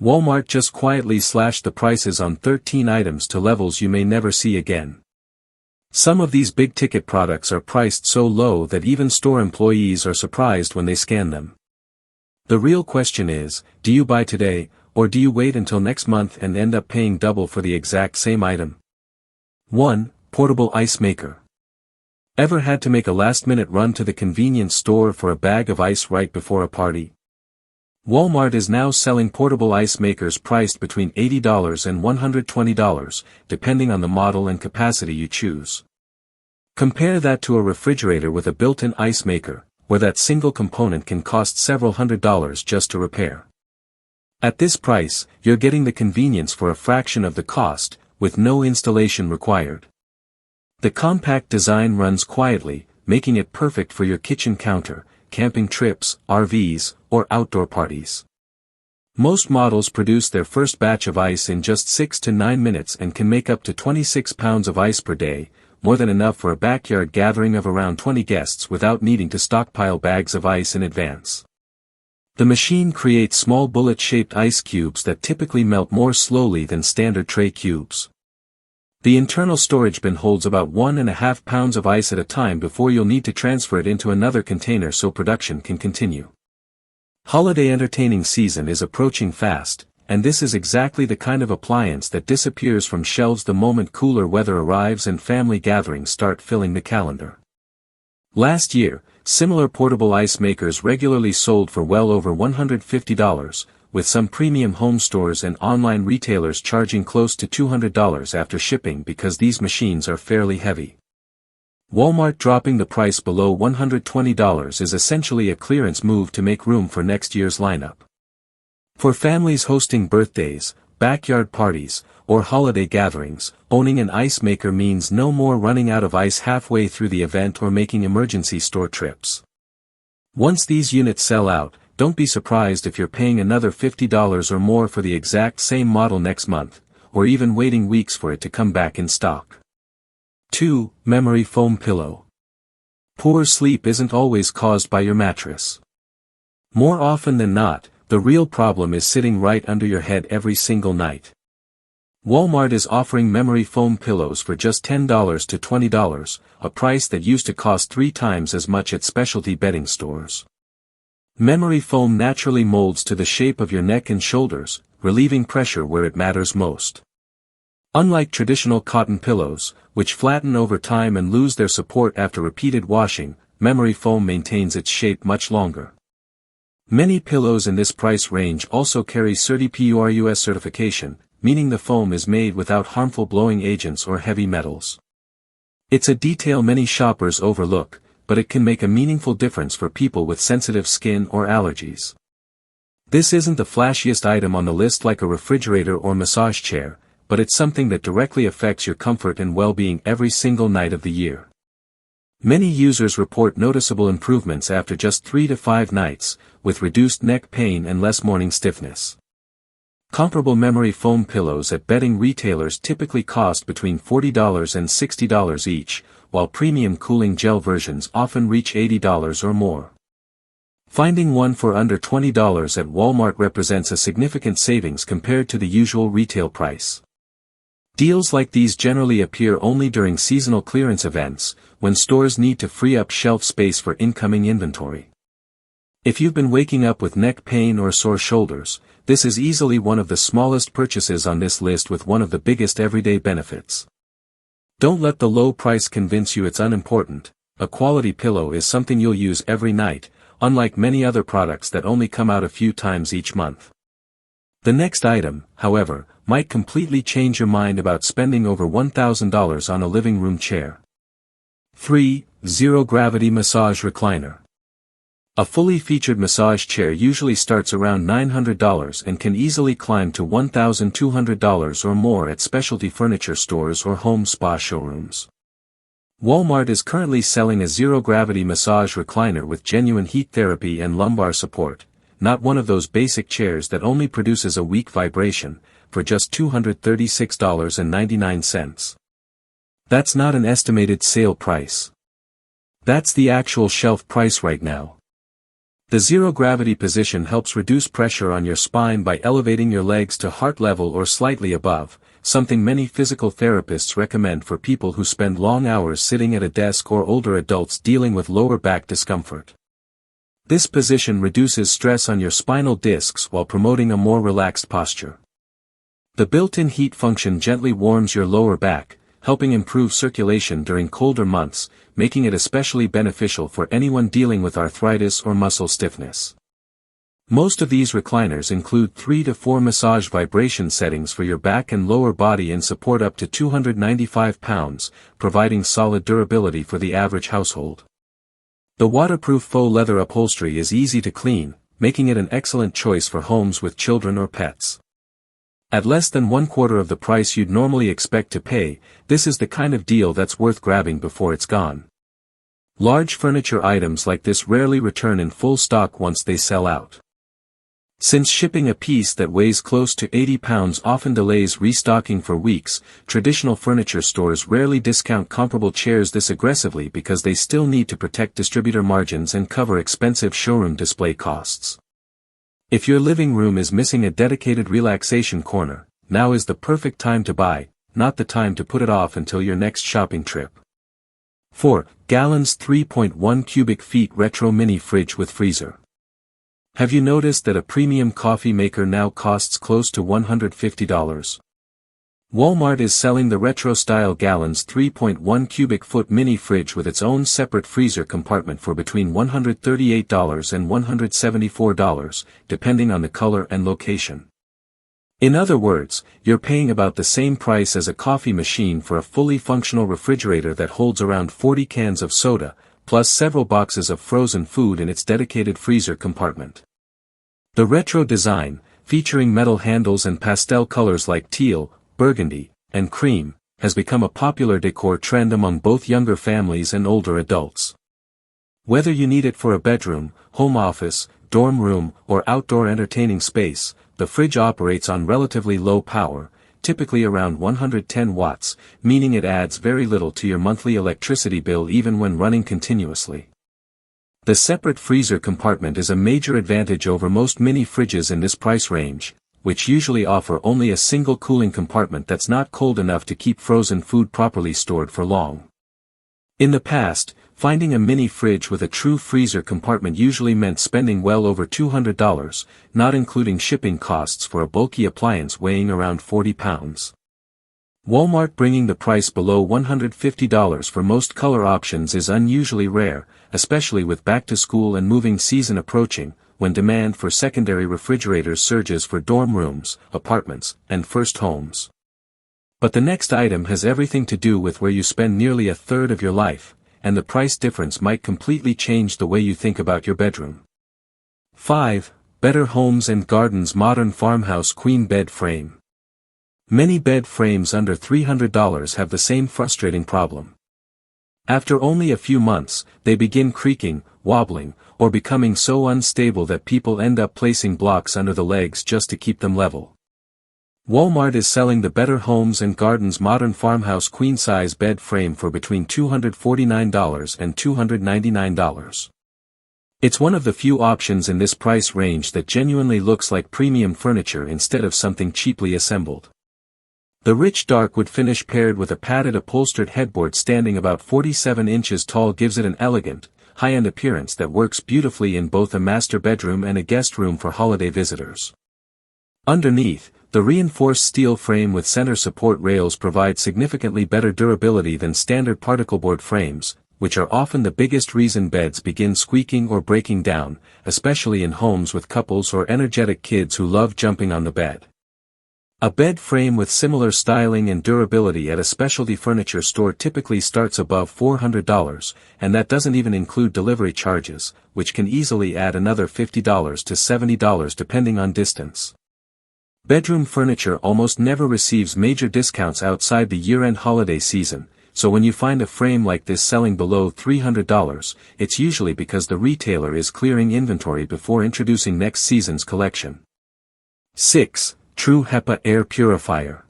Walmart just quietly slashed the prices on 13 items to levels you may never see again. Some of these big-ticket products are priced so low that even store employees are surprised when they scan them. The real question is, do you buy today, or do you wait until next month and end up paying double for the exact same item? 1. Portable ice maker. Ever had to make a last-minute run to the convenience store for a bag of ice right before a party? Walmart is now selling portable ice makers priced between $80 and $120, depending on the model and capacity you choose. Compare that to a refrigerator with a built-in ice maker, where that single component can cost several $100s just to repair. At this price, you're getting the convenience for a fraction of the cost, with no installation required. The compact design runs quietly, making it perfect for your kitchen counter, camping trips, RVs, or outdoor parties. Most models produce their first batch of ice in just 6 to 9 minutes and can make up to 26 pounds of ice per day, more than enough for a backyard gathering of around 20 guests without needing to stockpile bags of ice in advance. The machine creates small bullet-shaped ice cubes that typically melt more slowly than standard tray cubes. The internal storage bin holds about 1.5 pounds of ice at a time before you'll need to transfer it into another container so production can continue. Holiday entertaining season is approaching fast, and this is exactly the kind of appliance that disappears from shelves the moment cooler weather arrives and family gatherings start filling the calendar. Last year, similar portable ice makers regularly sold for well over $150, with some premium home stores and online retailers charging close to $200 after shipping because these machines are fairly heavy. Walmart dropping the price below $120 is essentially a clearance move to make room for next year's lineup. For families hosting birthdays, backyard parties, or holiday gatherings, owning an ice maker means no more running out of ice halfway through the event or making emergency store trips. Once these units sell out, don't be surprised if you're paying another $50 or more for the exact same model next month, or even waiting weeks for it to come back in stock. 2. Memory foam pillow. Poor sleep isn't always caused by your mattress. More often than not, the real problem is sitting right under your head every single night. Walmart is offering memory foam pillows for just $10 to $20, a price that used to cost 3 times as much at specialty bedding stores. Memory foam naturally molds to the shape of your neck and shoulders, relieving pressure where it matters most. Unlike traditional cotton pillows, which flatten over time and lose their support after repeated washing, memory foam maintains its shape much longer. Many pillows in this price range also carry CertiPUR-US certification, meaning the foam is made without harmful blowing agents or heavy metals. It's a detail many shoppers overlook, but it can make a meaningful difference for people with sensitive skin or allergies. This isn't the flashiest item on the list like a refrigerator or massage chair, but it's something that directly affects your comfort and well-being every single night of the year. Many users report noticeable improvements after just 3 to 5 nights, with reduced neck pain and less morning stiffness. Comparable memory foam pillows at bedding retailers typically cost between $40 and $60 each, while premium cooling gel versions often reach $80 or more. Finding one for under $20 at Walmart represents a significant savings compared to the usual retail price. Deals like these generally appear only during seasonal clearance events, when stores need to free up shelf space for incoming inventory. If you've been waking up with neck pain or sore shoulders, this is easily one of the smallest purchases on this list with one of the biggest everyday benefits. Don't let the low price convince you it's unimportant. A quality pillow is something you'll use every night, unlike many other products that only come out a few times each month. The next item, however, might completely change your mind about spending over $1,000 on a living room chair. 3. Zero-gravity massage recliner. A fully featured massage chair usually starts around $900 and can easily climb to $1,200 or more at specialty furniture stores or home spa showrooms. Walmart is currently selling a zero-gravity massage recliner with genuine heat therapy and lumbar support, not one of those basic chairs that only produces a weak vibration, for just $236.99. That's not an estimated sale price. That's the actual shelf price right now. The zero-gravity position helps reduce pressure on your spine by elevating your legs to heart level or slightly above, something many physical therapists recommend for people who spend long hours sitting at a desk or older adults dealing with lower back discomfort. This position reduces stress on your spinal discs while promoting a more relaxed posture. The built-in heat function gently warms your lower back, helping improve circulation during colder months, making it especially beneficial for anyone dealing with arthritis or muscle stiffness. Most of these recliners include 3 to 4 massage vibration settings for your back and lower body and support up to 295 pounds, providing solid durability for the average household. The waterproof faux leather upholstery is easy to clean, making it an excellent choice for homes with children or pets. At less than 1/4 of the price you'd normally expect to pay, this is the kind of deal that's worth grabbing before it's gone. Large furniture items like this rarely return in full stock once they sell out. Since shipping a piece that weighs close to 80 pounds often delays restocking for weeks, traditional furniture stores rarely discount comparable chairs this aggressively because they still need to protect distributor margins and cover expensive showroom display costs. If your living room is missing a dedicated relaxation corner, now is the perfect time to buy, not the time to put it off until your next shopping trip. 4 gallons 3.1 cubic feet retro mini fridge with freezer. Have you noticed that a premium coffee maker now costs close to $150? Walmart is selling the retro-style gallons 3.1 cubic foot mini fridge with its own separate freezer compartment for between $138 and $174, depending on the color and location. In other words, you're paying about the same price as a coffee machine for a fully functional refrigerator that holds around 40 cans of soda, plus several boxes of frozen food in its dedicated freezer compartment. The retro design, featuring metal handles and pastel colors like teal, burgundy, and cream, has become a popular decor trend among both younger families and older adults. Whether you need it for a bedroom, home office, dorm room, or outdoor entertaining space, the fridge operates on relatively low power, typically around 110 watts, meaning it adds very little to your monthly electricity bill even when running continuously. The separate freezer compartment is a major advantage over most mini fridges in this price range, which usually offer only a single cooling compartment that's not cold enough to keep frozen food properly stored for long. In the past, finding a mini fridge with a true freezer compartment usually meant spending well over $200, not including shipping costs for a bulky appliance weighing around 40 pounds. Walmart bringing the price below $150 for most color options is unusually rare, especially with back-to-school and moving season approaching, when demand for secondary refrigerators surges for dorm rooms, apartments, and first homes. But the next item has everything to do with where you spend nearly a third of your life, and the price difference might completely change the way you think about your bedroom. 5 Better Homes and Gardens Modern Farmhouse Queen Bed Frame. Many bed frames under $300 have the same frustrating problem. After only a few months, they begin creaking, wobbling, or becoming so unstable that people end up placing blocks under the legs just to keep them level. Walmart is selling the Better Homes and Gardens Modern Farmhouse Queen-Size Bed Frame for between $249 and $299. It's one of the few options in this price range that genuinely looks like premium furniture instead of something cheaply assembled. The rich dark wood finish paired with a padded upholstered headboard standing about 47 inches tall gives it an elegant, high-end appearance that works beautifully in both a master bedroom and a guest room for holiday visitors. Underneath, the reinforced steel frame with center support rails provides significantly better durability than standard particleboard frames, which are often the biggest reason beds begin squeaking or breaking down, especially in homes with couples or energetic kids who love jumping on the bed. A bed frame with similar styling and durability at a specialty furniture store typically starts above $400, and that doesn't even include delivery charges, which can easily add another $50 to $70 depending on distance. Bedroom furniture almost never receives major discounts outside the year-end holiday season, so when you find a frame like this selling below $300, it's usually because the retailer is clearing inventory before introducing next season's collection. 6. True HEPA Air Purifier.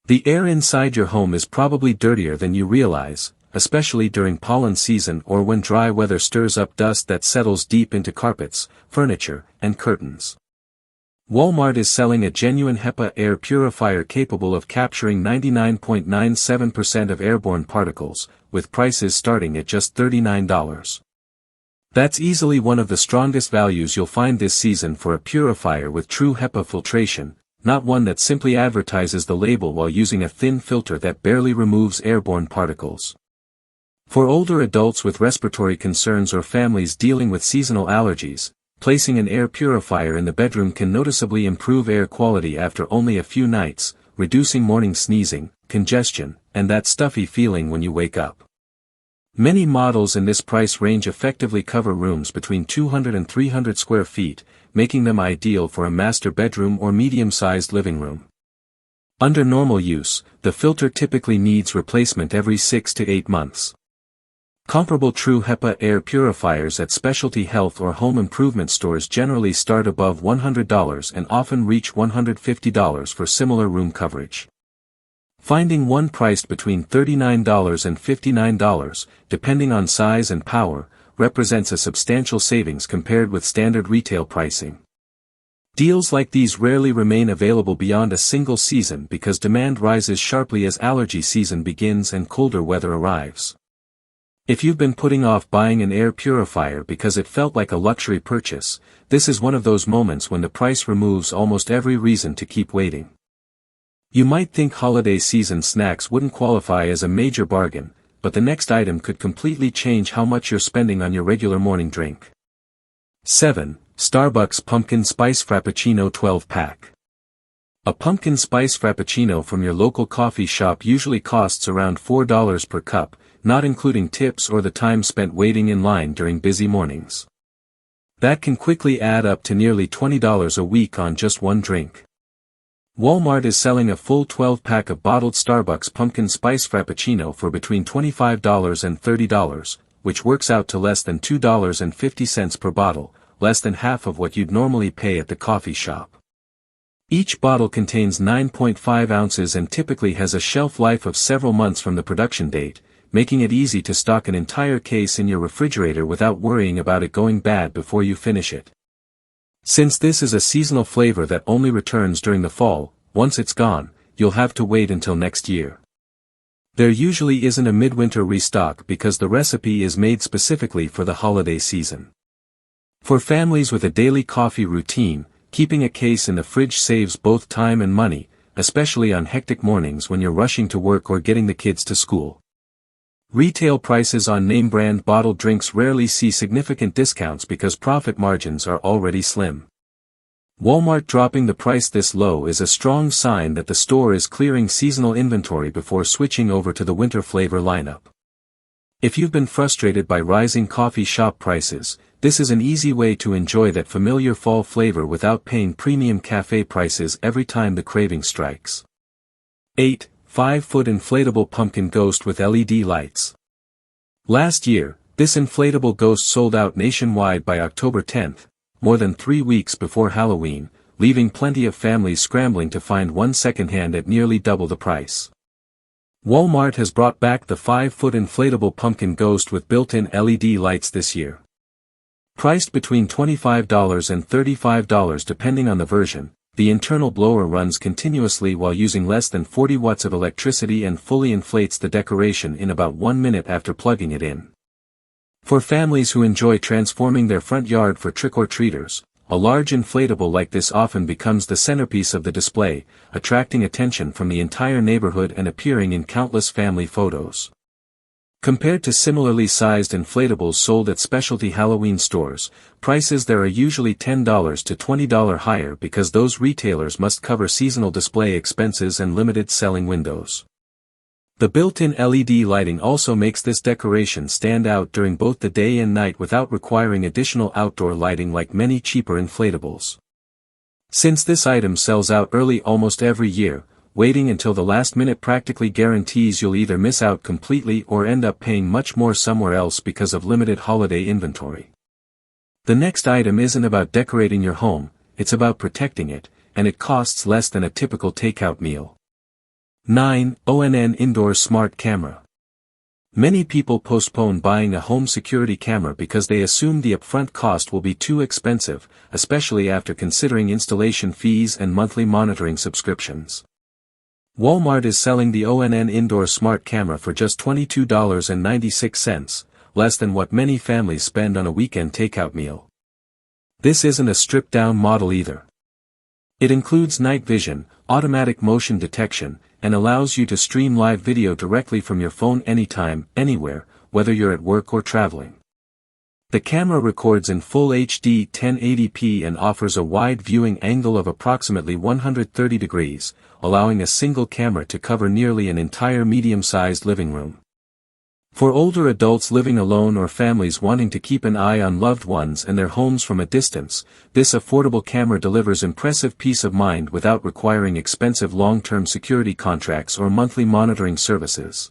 The air inside your home is probably dirtier than you realize, especially during pollen season or when dry weather stirs up dust that settles deep into carpets, furniture, and curtains. Walmart is selling a genuine HEPA air purifier capable of capturing 99.97% of airborne particles, with prices starting at just $39. That's easily one of the strongest values you'll find this season for a purifier with true HEPA filtration, not one that simply advertises the label while using a thin filter that barely removes airborne particles. For older adults with respiratory concerns or families dealing with seasonal allergies, placing an air purifier in the bedroom can noticeably improve air quality after only a few nights, reducing morning sneezing, congestion, and that stuffy feeling when you wake up. Many models in this price range effectively cover rooms between 200 and 300 square feet, making them ideal for a master bedroom or medium-sized living room. Under normal use, the filter typically needs replacement every 6 to 8 months. Comparable true HEPA air purifiers at specialty health or home improvement stores generally start above $100 and often reach $150 for similar room coverage. Finding one priced between $39 and $59, depending on size and power, represents a substantial savings compared with standard retail pricing. Deals like these rarely remain available beyond a single season because demand rises sharply as allergy season begins and colder weather arrives. If you've been putting off buying an air purifier because it felt like a luxury purchase, this is one of those moments when the price removes almost every reason to keep waiting. You might think holiday season snacks wouldn't qualify as a major bargain, but the next item could completely change how much you're spending on your regular morning drink. 7. Starbucks Pumpkin Spice Frappuccino 12-pack. A pumpkin spice frappuccino from your local coffee shop usually costs around $4 per cup, not including tips or the time spent waiting in line during busy mornings. That can quickly add up to nearly $20 a week on just one drink. Walmart is selling a full 12-pack of bottled Starbucks pumpkin spice frappuccino for between $25 and $30, which works out to less than $2.50 per bottle, less than half of what you'd normally pay at the coffee shop. Each bottle contains 9.5 ounces and typically has a shelf life of several months from the production date, making it easy to stock an entire case in your refrigerator without worrying about it going bad before you finish it. Since this is a seasonal flavor that only returns during the fall, once it's gone, you'll have to wait until next year. There usually isn't a midwinter restock because the recipe is made specifically for the holiday season. For families with a daily coffee routine, keeping a case in the fridge saves both time and money, especially on hectic mornings when you're rushing to work or getting the kids to school. Retail prices on name-brand bottled drinks rarely see significant discounts because profit margins are already slim. Walmart dropping the price this low is a strong sign that the store is clearing seasonal inventory before switching over to the winter flavor lineup. If you've been frustrated by rising coffee shop prices, this is an easy way to enjoy that familiar fall flavor without paying premium cafe prices every time the craving strikes. 8. 5-foot inflatable pumpkin ghost with LED lights. Last year, this inflatable ghost sold out nationwide by October 10th, more than 3 weeks before Halloween, leaving plenty of families scrambling to find one secondhand at nearly double the price. Walmart has brought back the 5-foot inflatable pumpkin ghost with built-in LED lights this year. Priced between $25 and $35 depending on the version, the internal blower runs continuously while using less than 40 watts of electricity and fully inflates the decoration in about 1 minute after plugging it in. For families who enjoy transforming their front yard for trick-or-treaters, a large inflatable like this often becomes the centerpiece of the display, attracting attention from the entire neighborhood and appearing in countless family photos. Compared to similarly sized inflatables sold at specialty Halloween stores, prices there are usually $10 to $20 higher because those retailers must cover seasonal display expenses and limited selling windows. The built-in LED lighting also makes this decoration stand out during both the day and night without requiring additional outdoor lighting like many cheaper inflatables. Since this item sells out early almost every year, waiting until the last minute practically guarantees you'll either miss out completely or end up paying much more somewhere else because of limited holiday inventory. The next item isn't about decorating your home, it's about protecting it, and it costs less than a typical takeout meal. 9. ONN Indoor Smart Camera. Many people postpone buying a home security camera because they assume the upfront cost will be too expensive, especially after considering installation fees and monthly monitoring subscriptions. Walmart is selling the ONN Indoor Smart Camera for just $22.96, less than what many families spend on a weekend takeout meal. This isn't a stripped-down model either. It includes night vision, automatic motion detection, and allows you to stream live video directly from your phone anytime, anywhere, whether you're at work or traveling. The camera records in full HD 1080p and offers a wide viewing angle of approximately 130 degrees, allowing a single camera to cover nearly an entire medium-sized living room. For older adults living alone or families wanting to keep an eye on loved ones and their homes from a distance, this affordable camera delivers impressive peace of mind without requiring expensive long-term security contracts or monthly monitoring services.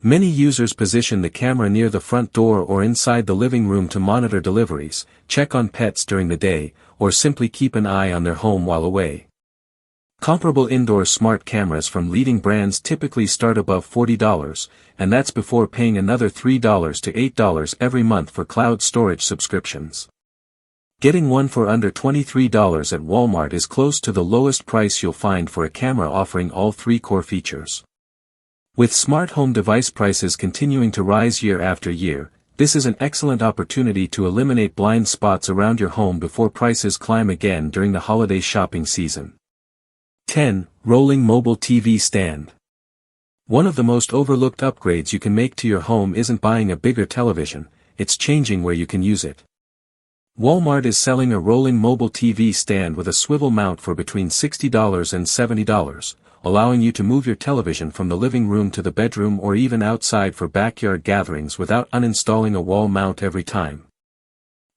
Many users position the camera near the front door or inside the living room to monitor deliveries, check on pets during the day, or simply keep an eye on their home while away. Comparable indoor smart cameras from leading brands typically start above $40, and that's before paying another $3 to $8 every month for cloud storage subscriptions. Getting one for under $23 at Walmart is close to the lowest price you'll find for a camera offering all three core features. With smart home device prices continuing to rise year after year, this is an excellent opportunity to eliminate blind spots around your home before prices climb again during the holiday shopping season. 10. Rolling Mobile TV Stand. One of the most overlooked upgrades you can make to your home isn't buying a bigger television, it's changing where you can use it. Walmart is selling a rolling mobile TV stand with a swivel mount for between $60 and $70, allowing you to move your television from the living room to the bedroom or even outside for backyard gatherings without uninstalling a wall mount every time.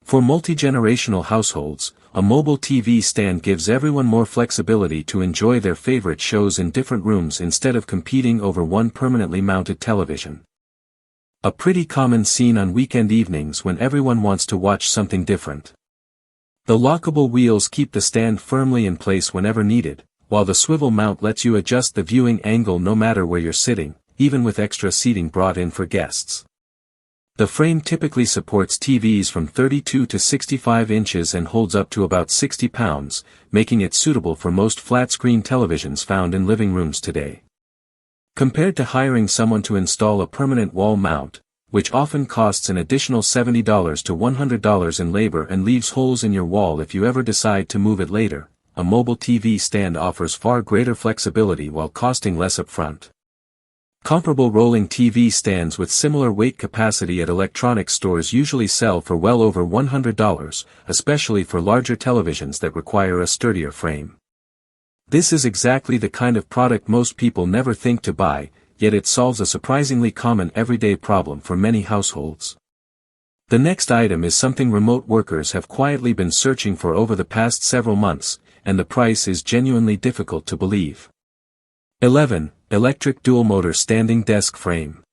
For multi-generational households, a mobile TV stand gives everyone more flexibility to enjoy their favorite shows in different rooms instead of competing over one permanently mounted television. A pretty common scene on weekend evenings when everyone wants to watch something different. The lockable wheels keep the stand firmly in place whenever needed, while the swivel mount lets you adjust the viewing angle no matter where you're sitting, even with extra seating brought in for guests. The frame typically supports TVs from 32 to 65 inches and holds up to about 60 pounds, making it suitable for most flat-screen televisions found in living rooms today. Compared to hiring someone to install a permanent wall mount, which often costs an additional $70 to $100 in labor and leaves holes in your wall if you ever decide to move it later, a mobile TV stand offers far greater flexibility while costing less upfront. Comparable rolling TV stands with similar weight capacity at electronics stores usually sell for well over $100, especially for larger televisions that require a sturdier frame. This is exactly the kind of product most people never think to buy, yet it solves a surprisingly common everyday problem for many households. The next item is something remote workers have quietly been searching for over the past several months, and the price is genuinely difficult to believe. 11. Electric dual-motor standing desk frame.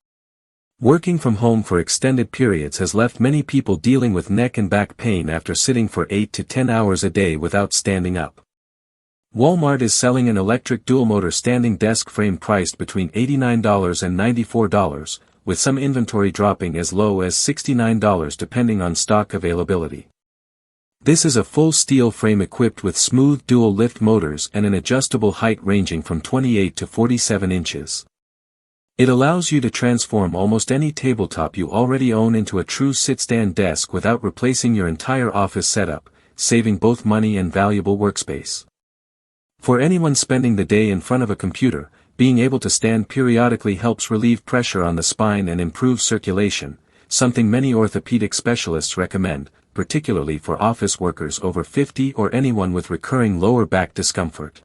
Working from home for extended periods has left many people dealing with neck and back pain after sitting for 8 to 10 hours a day without standing up. Walmart is selling an electric dual-motor standing desk frame priced between $89 and $94, with some inventory dropping as low as $69 depending on stock availability. This is a full steel frame equipped with smooth dual-lift motors and an adjustable height ranging from 28 to 47 inches. It allows you to transform almost any tabletop you already own into a true sit-stand desk without replacing your entire office setup, saving both money and valuable workspace. For anyone spending the day in front of a computer, being able to stand periodically helps relieve pressure on the spine and improve circulation, something many orthopedic specialists recommend, particularly for office workers over 50 or anyone with recurring lower back discomfort.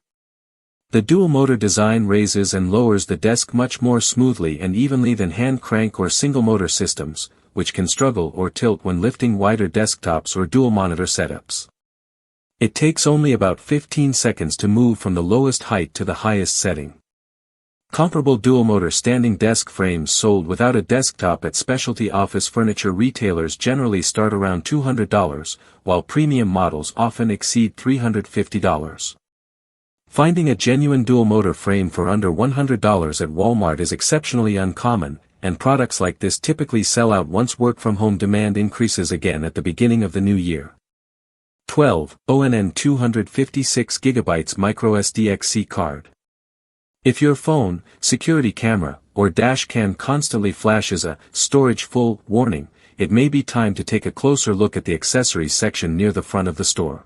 The dual-motor design raises and lowers the desk much more smoothly and evenly than hand crank or single-motor systems, which can struggle or tilt when lifting wider desktops or dual-monitor setups. It takes only about 15 seconds to move from the lowest height to the highest setting. Comparable dual-motor standing desk frames sold without a desktop at specialty office furniture retailers generally start around $200, while premium models often exceed $350. Finding a genuine dual-motor frame for under $100 at Walmart is exceptionally uncommon, and products like this typically sell out once work-from-home demand increases again at the beginning of the new year. 12. ONN 256GB microSD card. If your phone, security camera, or dash cam constantly flashes a storage full warning, it may be time to take a closer look at the accessories section near the front of the store.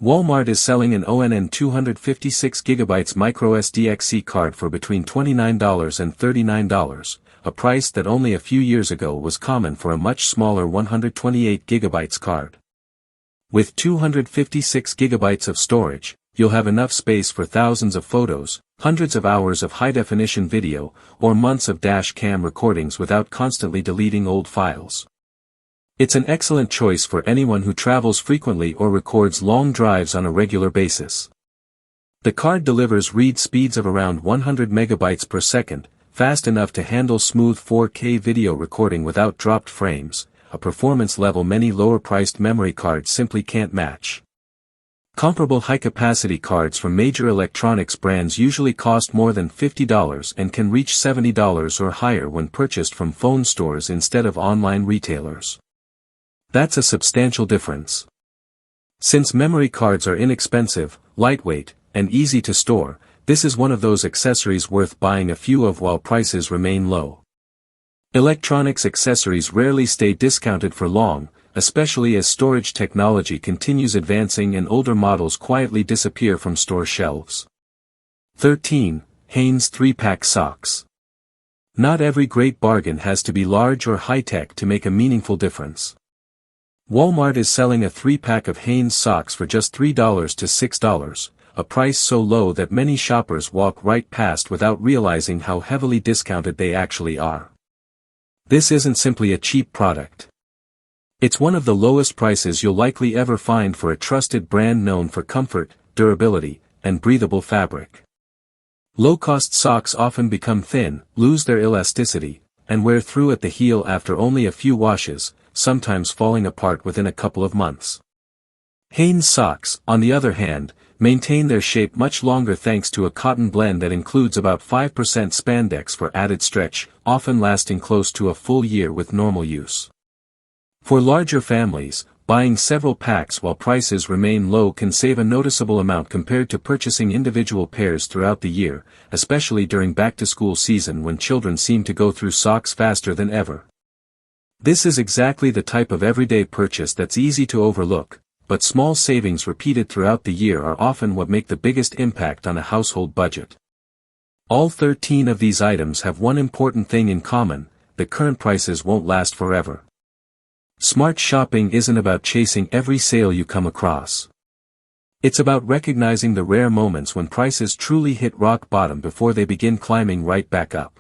Walmart is selling an ONN 256GB microSD card for between $29 and $39, a price that only a few years ago was common for a much smaller 128GB card. With 256GB of storage, you'll have enough space for thousands of photos, hundreds of hours of high-definition video, or months of dash cam recordings without constantly deleting old files. It's an excellent choice for anyone who travels frequently or records long drives on a regular basis. The card delivers read speeds of around 100 megabytes per second, fast enough to handle smooth 4K video recording without dropped frames, a performance level many lower-priced memory cards simply can't match. Comparable high-capacity cards from major electronics brands usually cost more than $50 and can reach $70 or higher when purchased from phone stores instead of online retailers. That's a substantial difference. Since memory cards are inexpensive, lightweight, and easy to store, this is one of those accessories worth buying a few of while prices remain low. Electronics accessories rarely stay discounted for long, especially as storage technology continues advancing and older models quietly disappear from store shelves. 13. Hanes 3-pack socks. Not every great bargain has to be large or high-tech to make a meaningful difference. Walmart is selling a 3-pack of Hanes socks for just $3 to $6, a price so low that many shoppers walk right past without realizing how heavily discounted they actually are. This isn't simply a cheap product. It's one of the lowest prices you'll likely ever find for a trusted brand known for comfort, durability, and breathable fabric. Low-cost socks often become thin, lose their elasticity, and wear through at the heel after only a few washes, sometimes falling apart within a couple of months. Hanes socks, on the other hand, maintain their shape much longer thanks to a cotton blend that includes about 5% spandex for added stretch, often lasting close to a full year with normal use. For larger families, buying several packs while prices remain low can save a noticeable amount compared to purchasing individual pairs throughout the year, especially during back-to-school season when children seem to go through socks faster than ever. This is exactly the type of everyday purchase that's easy to overlook, but small savings repeated throughout the year are often what make the biggest impact on a household budget. All 13 of these items have one important thing in common: the current prices won't last forever. Smart shopping isn't about chasing every sale you come across. It's about recognizing the rare moments when prices truly hit rock bottom before they begin climbing right back up.